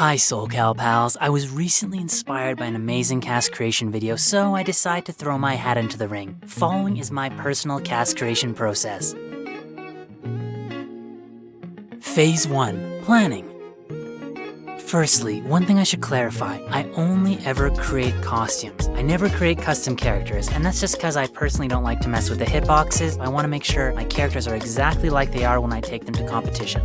Hi SoulCal pals, I was recently inspired by an amazing cast creation video, so I decided to throw my hat into the ring. Following is my personal cast creation process. Phase 1. Planning. Firstly, one thing I should clarify, I only ever create costumes. I never create custom characters, and that's just because I personally don't like to mess with the hitboxes. I want to make sure my characters are exactly like they are when I take them to competition.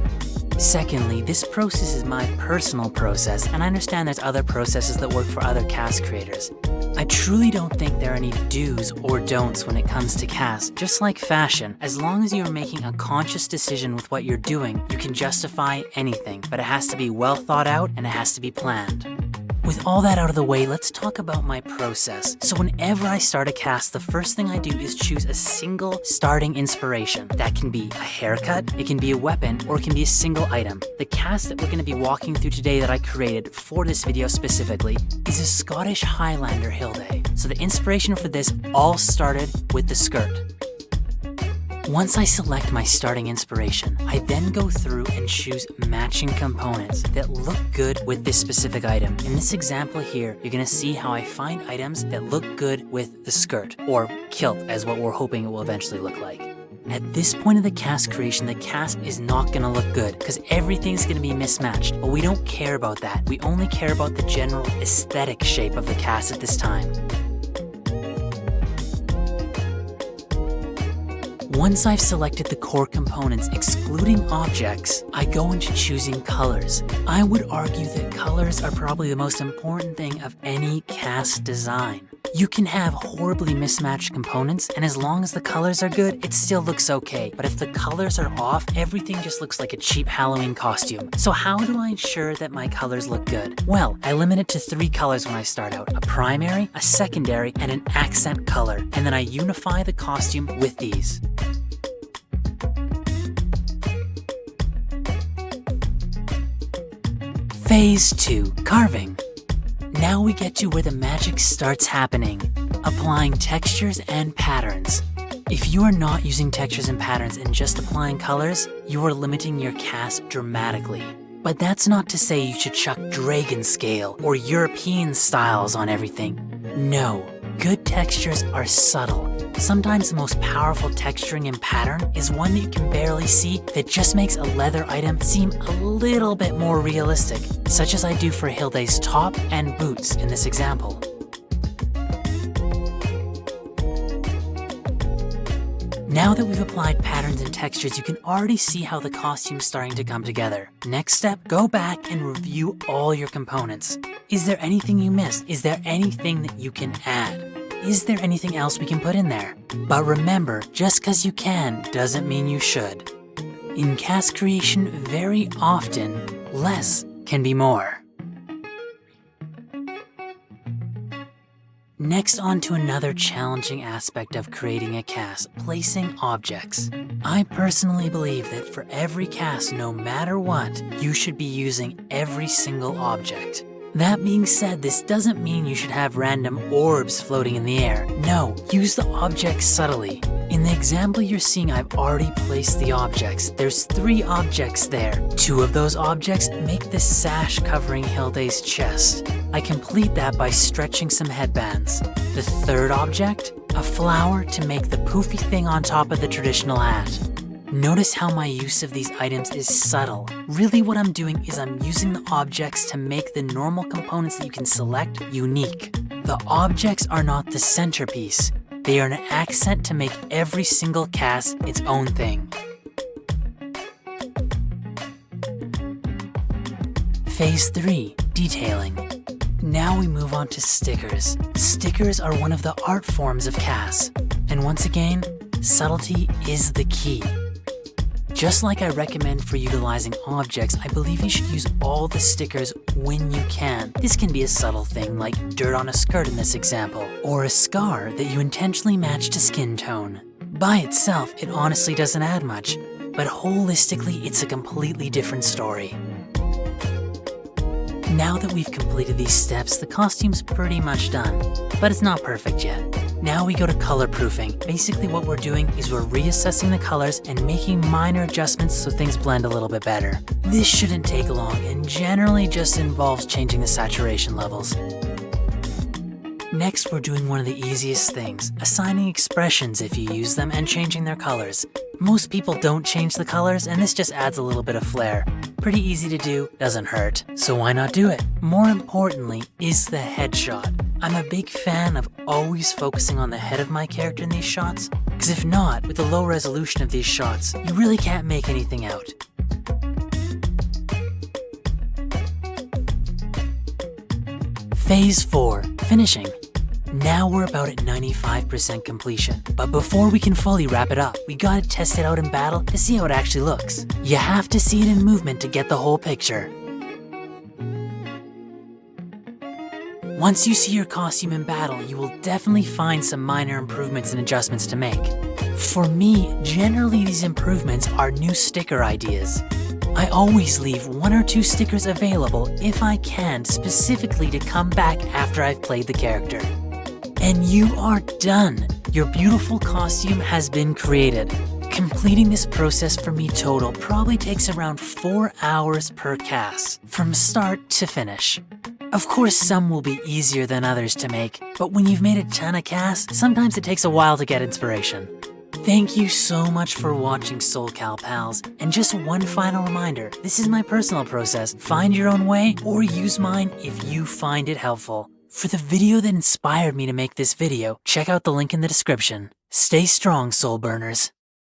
Secondly, this process is my personal process, and I understand there's other processes that work for other cast creators. I truly don't think there are any do's or don'ts when it comes to cast. Just like fashion, as long as you're making a conscious decision with what you're doing, you can justify anything, but it has to be well thought out and it has to be planned. With all that out of the way, let's talk about my process. So whenever I start a cast, the first thing I do is choose a single starting inspiration. That can be a haircut, it can be a weapon, or it can be a single item. The cast that we're going to be walking through today that I created for this video specifically is a Scottish Highlander Hilde. So the inspiration for this all started with the skirt. Once I select my starting inspiration, I then go through and choose matching components that look good with this specific item. In this example here, you're gonna see how I find items that look good with the skirt, or kilt as what we're hoping it will eventually look like. At this point of the cast creation, the cast is not gonna look good because everything's gonna be mismatched, but we don't care about that. We only care about the general aesthetic shape of the cast at this time. Once I've selected the core components, excluding objects, I go into choosing colors. I would argue that colors are probably the most important thing of any cast design. You can have horribly mismatched components, and as long as the colors are good, it still looks okay. But if the colors are off, everything just looks like a cheap Halloween costume. So how do I ensure that my colors look good? Well, I limit it to 3 colors when I start out: a primary, a secondary, and an accent color. And then I unify the costume with these. Phase 2. Carving. Now we get to where the magic starts happening, applying textures and patterns. If you are not using textures and patterns and just applying colors, you are limiting your cast dramatically. But that's not to say you should chuck dragon scale or European styles on everything. No, good textures are subtle. Sometimes the most powerful texturing and pattern is one that you can barely see that just makes a leather item seem a little bit more realistic, such as I do for Hilde's top and boots in this example. Now that we've applied patterns and textures, you can already see how the costume's starting to come together. Next step, go back and review all your components. Is there anything you missed? Is there anything that you can add? Is there anything else we can put in there? But remember, just because you can doesn't mean you should. In cast creation, very often, less can be more. Next, on to another challenging aspect of creating a cast, placing objects. I personally believe that for every cast, no matter what, you should be using every single object. That being said, this doesn't mean you should have random orbs floating in the air. No, use the objects subtly. In the example you're seeing, I've already placed the objects. There's 3 objects there. 2 of those objects make the sash covering Hilde's chest. I complete that by stretching some headbands. The 3rd object, a flower to make the poofy thing on top of the traditional hat. Notice how my use of these items is subtle. Really what I'm doing is I'm using the objects to make the normal components that you can select unique. The objects are not the centerpiece. They are an accent to make every single cast its own thing. Phase 3. Detailing. Now we move on to stickers. Stickers are one of the art forms of casts. And once again, subtlety is the key. Just like I recommend for utilizing objects, I believe you should use all the stickers when you can. This can be a subtle thing like dirt on a skirt in this example, or a scar that you intentionally match to skin tone. By itself, it honestly doesn't add much, but holistically, it's a completely different story. Now that we've completed these steps, the costume's pretty much done, but it's not perfect yet. Now we go to color proofing. Basically what we're doing is we're reassessing the colors and making minor adjustments so things blend a little bit better. This shouldn't take long and generally just involves changing the saturation levels. Next, we're doing one of the easiest things, assigning expressions if you use them and changing their colors. Most people don't change the colors, and this just adds a little bit of flair. Pretty easy to do, doesn't hurt, so why not do it? More importantly is the headshot. I'm a big fan of always focusing on the head of my character in these shots, because if not, with the low resolution of these shots, you really can't make anything out. Phase 4, finishing. Now we're about at 95% completion, but before we can fully wrap it up, we gotta test it out in battle to see how it actually looks. You have to see it in movement to get the whole picture. Once you see your costume in battle, you will definitely find some minor improvements and adjustments to make. For me, generally these improvements are new sticker ideas. I always leave 1 or 2 stickers available if I can, specifically to come back after I've played the character. And you are done! Your beautiful costume has been created. Completing this process for me total probably takes around 4 hours per cast, from start to finish. Of course, some will be easier than others to make, but when you've made a ton of casts, sometimes it takes a while to get inspiration. Thank you so much for watching SoulCal Pals, and just one final reminder, this is my personal process. Find your own way, or use mine if you find it helpful. For the video that inspired me to make this video, check out the link in the description. Stay strong, soul burners.